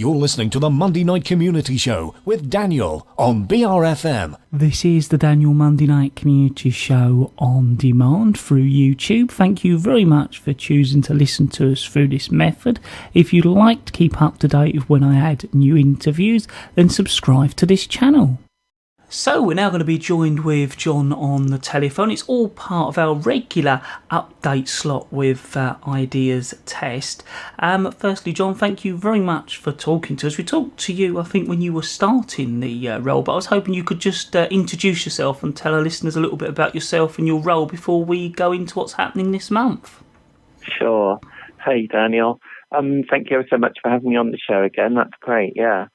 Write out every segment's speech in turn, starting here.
You're listening to the Monday Night Community Show with Daniel on BRFM. This is the Daniel Monday Night Community Show on demand through YouTube. Thank you very much for choosing to listen to us through this method. If you'd like to keep up to date with when I add new interviews, then subscribe to this channel. So we're now going to be joined with Jon on the telephone. It's all part of our regular update slot with Ideas Test. Firstly, Jon, thank you very much for talking to us. We talked to you, I think, when you were starting the role, but I was hoping you could just introduce yourself and tell our listeners a little bit about yourself and your role before we go into what's happening this month. Sure. Hey, Daniel. Thank you so much for having me on the show again. That's great, yeah.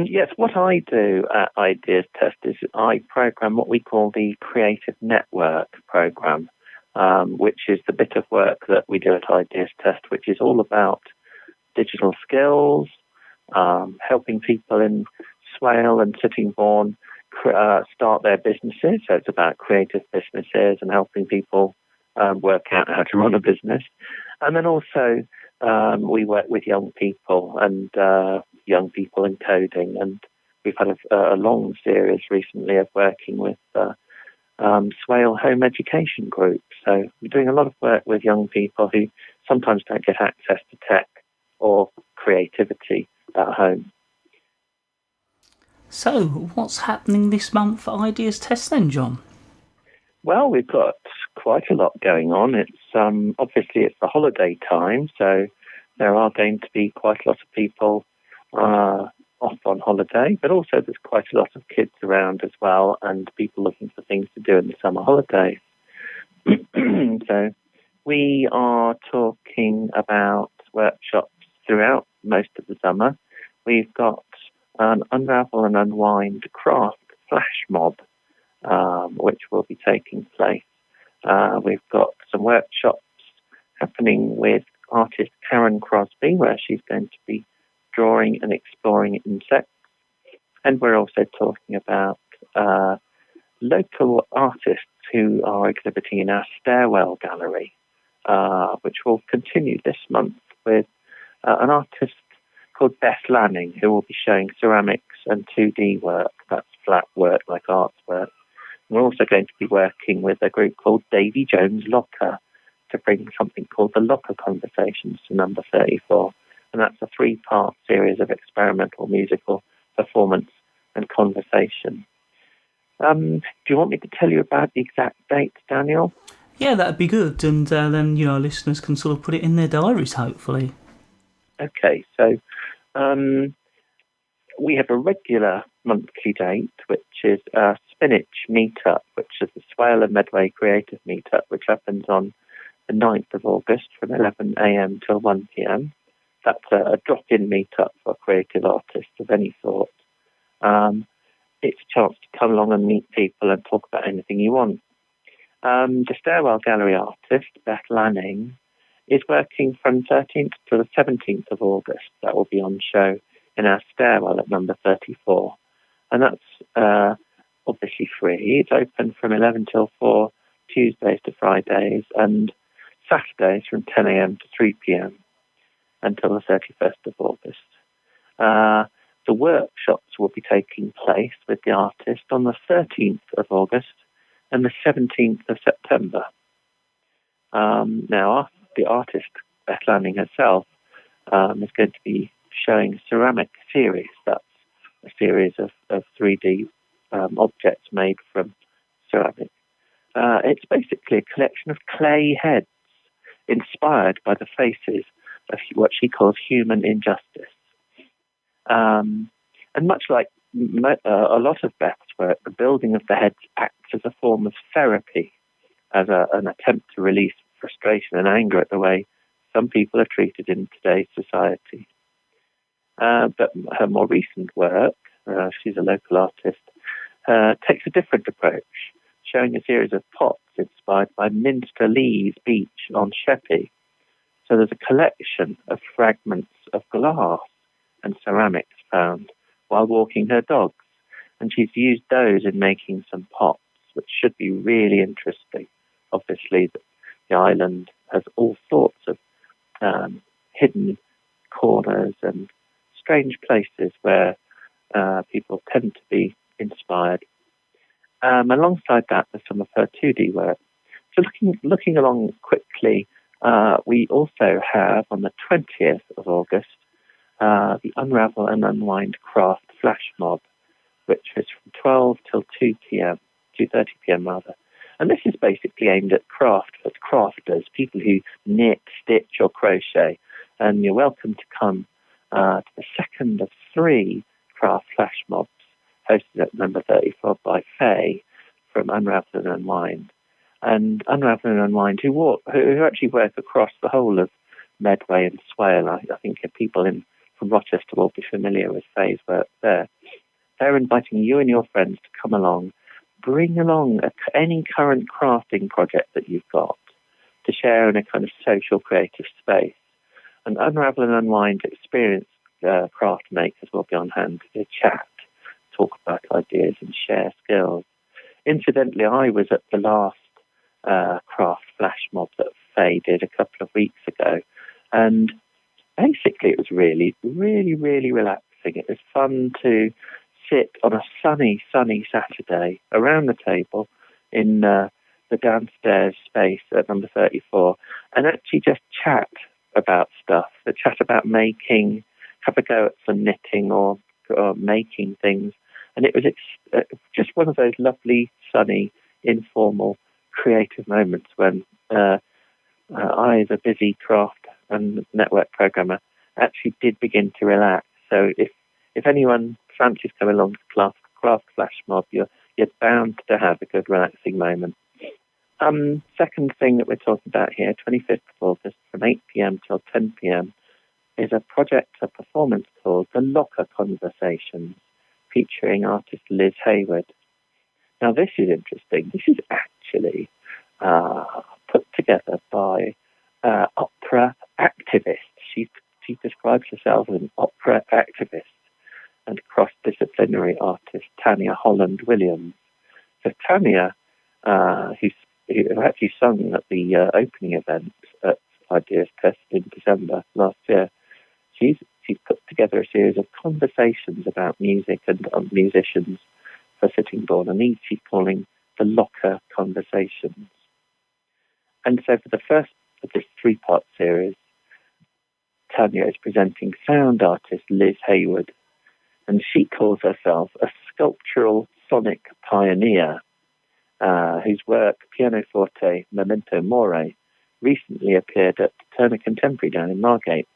Yes, what I do at Ideas Test is I program what we call the Creative Network program, which is the bit of work that we do at Ideas Test, which is all about digital skills, helping people in Swale and Sittingbourne start their businesses. So it's about creative businesses and helping people work out how to run a business. And then also we work with young people and young people in coding, and we've had a long series recently of working with Swale home education groups. So we're doing a lot of work with young people who sometimes don't get access to tech or creativity at home. So what's happening this month for Ideas Test then, Jon? Well, we've got quite a lot going on. It's obviously it's the holiday time, so there are going to be quite a lot of people off on holiday, but also there's quite a lot of kids around as well and people looking for things to do in the summer holidays. So we are talking about workshops throughout most of the summer. We've got an Unravel and Unwind craft flash mob, which will be taking place. We've got some workshops happening with artist Karen Crosby, where she's going to be drawing and exploring insects. And we're also talking about local artists who are exhibiting in our Stairwell Gallery, which will continue this month with an artist called Beth Lanning, who will be showing ceramics and 2D work. That's flat work like artwork. We're also going to be working with a group called Davy Jones Locker to bring something called the Locker Conversations to number 34. And that's a 3-part series of experimental musical performance and conversation. Do you want me to tell you about the exact dates, Daniel? Yeah, that'd be good. And then, listeners can sort of put it in their diaries, hopefully. Okay, so we have a regular monthly date, which is a Spinach Meetup, which is the Swale and Medway Creative Meetup, which happens on the 9th of August from 11 a.m. till 1 p.m. That's a drop-in meetup for creative artists of any sort. It's a chance to come along and meet people and talk about anything you want. The Stairwell Gallery artist, Beth Lanning, is working from 13th to the 17th of August. That will be on show in our stairwell at number 34. And that's obviously free. It's open from 11 till 4, Tuesdays to Fridays, and Saturdays from 10 a.m. to 3 p.m. until the 31st of August. The workshops will be taking place with the artist on the 13th of August and the 17th of September. Now, the artist, Beth Lanning herself, is going to be showing a ceramic series. That's a series of 3D objects made from ceramic. It's basically a collection of clay heads inspired by the faces of what she calls human injustice. And much like a lot of Beth's work, the building of the heads acts as a form of therapy, as an attempt to release frustration and anger at the way some people are treated in today's society. But her more recent work, she's a local artist, takes a different approach, showing a series of pots inspired by Minster Lee's beach on Sheppey. So there's a collection of fragments of glass and ceramics found while walking her dogs, and she's used those in making some pots, which should be really interesting. Obviously, the island has all sorts of hidden corners and strange places where people tend to be inspired. Alongside that, there's some of her 2D work. So looking along quickly, we also have on the 20th of August the Unravel and Unwind Craft Flash Mob, which is from 12 till 2 p.m., 2:30 p.m. rather. And this is basically aimed at crafters, people who knit, stitch or crochet. And you're welcome to come to the second of 3 craft flash mobs hosted at number 34 by Faye from Unravel and Unwind. And Unravel and Unwind, who actually work across the whole of Medway and Swale. I think people from Rochester will be familiar with Faye's work there. They're inviting you and your friends to come along, bring along any current crafting project that you've got to share in a kind of social creative space. And Unravel and Unwind experienced craft makers will be on hand to chat, talk about ideas and share skills. Incidentally, I was at the last craft flash mob that Faye did a couple of weeks ago, and basically it was really, really, really relaxing. It was fun to sit on a sunny Saturday around the table in the downstairs space at number 34 and actually just chat about stuff, chat about making, have a go at some knitting or making things. And it was just one of those lovely, sunny, informal, creative moments when I, as a busy craft and network programmer, actually did begin to relax. So if anyone fancies coming along to craft flash mob, you're bound to have a good relaxing moment. Second thing that we're talking about here, 25th of August from 8 p.m. till 10 p.m. is a performance called The Locker Conversations, featuring artist Liz Hayward. Now this is interesting. This is actually put together by opera activists. She describes herself as an opera activist and cross-disciplinary artist Tanya Holland Williams. So Tanya, who actually sung at the opening event at Ideas Test in December last year, she's put together a series of conversations about music and musicians for Sittingbourne, and these she's calling the Locker Conversations. And so for the first of this 3-part series, Tanya is presenting sound artist Liz Hayward, and she calls herself a sculptural sonic pioneer whose work, Pianoforte Memento Mori, recently appeared at Turner Contemporary down in Margate.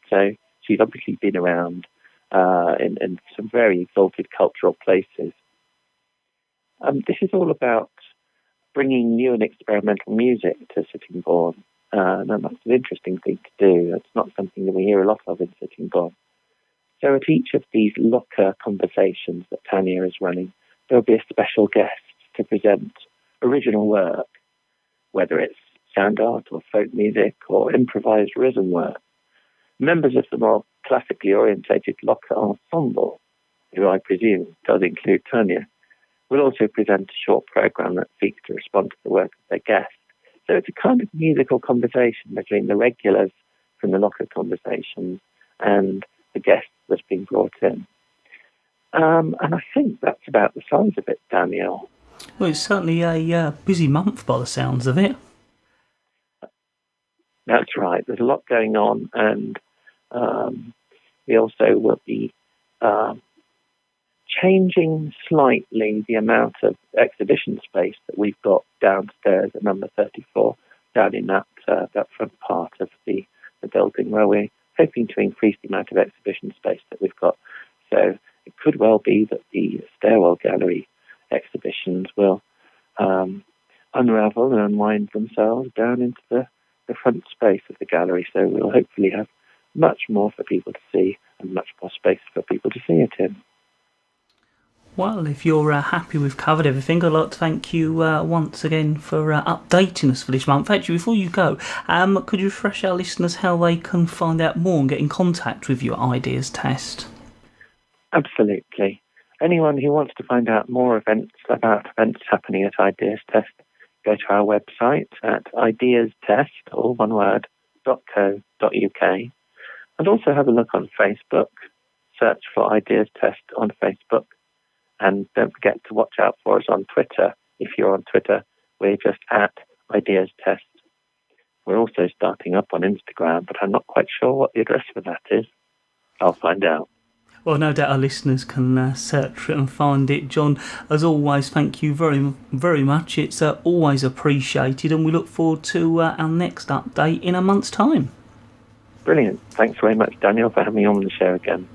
So she's obviously been around in some very exalted cultural places. This is all about bringing new and experimental music to Sittingbourne. And that's an interesting thing to do. It's not something that we hear a lot of in Sittingbourne. So at each of these Locker Conversations that Tanya is running, there'll be a special guest to present original work, whether it's sound art or folk music or improvised rhythm work. Members of the more classically orientated Locker Ensemble, who I presume does include Tanya, will also present a short programme that seeks to respond to the work of their guest. So it's a kind of musical conversation between the regulars from the Locker Conversations and the guest that's been brought in. And I think that's about the size of it, Daniel. Well, it's certainly a busy month by the sounds of it. That's right. There's a lot going on, and we also will be changing slightly the amount of exhibition space that we've got downstairs at number 34, down in that front part of the building, where we're hoping to increase the amount of exhibition space that we've got. So it could well be that the stairwell gallery exhibitions will unravel and unwind themselves down into the front space of the gallery. So we'll hopefully have much more for people to see and much more space for people to see it in. Well, if you're happy we've covered everything, I'd like to thank you once again for updating us for this month. Actually, before you go, could you refresh our listeners how they can find out more and get in contact with your Ideas Test? Absolutely. Anyone who wants to find out more about events happening at Ideas Test, go to our website at ideastest, all one word, .co.uk, and also have a look on Facebook, search for Ideas Test on Facebook. And don't forget to watch out for us on Twitter. If you're on Twitter, we're just at Ideas Test. We're also starting up on Instagram, but I'm not quite sure what the address for that is. I'll find out. Well, no doubt our listeners can search for it and find it. Jon, as always, thank you very, very much. It's always appreciated, and we look forward to our next update in a month's time. Brilliant. Thanks very much, Daniel, for having me on the show again.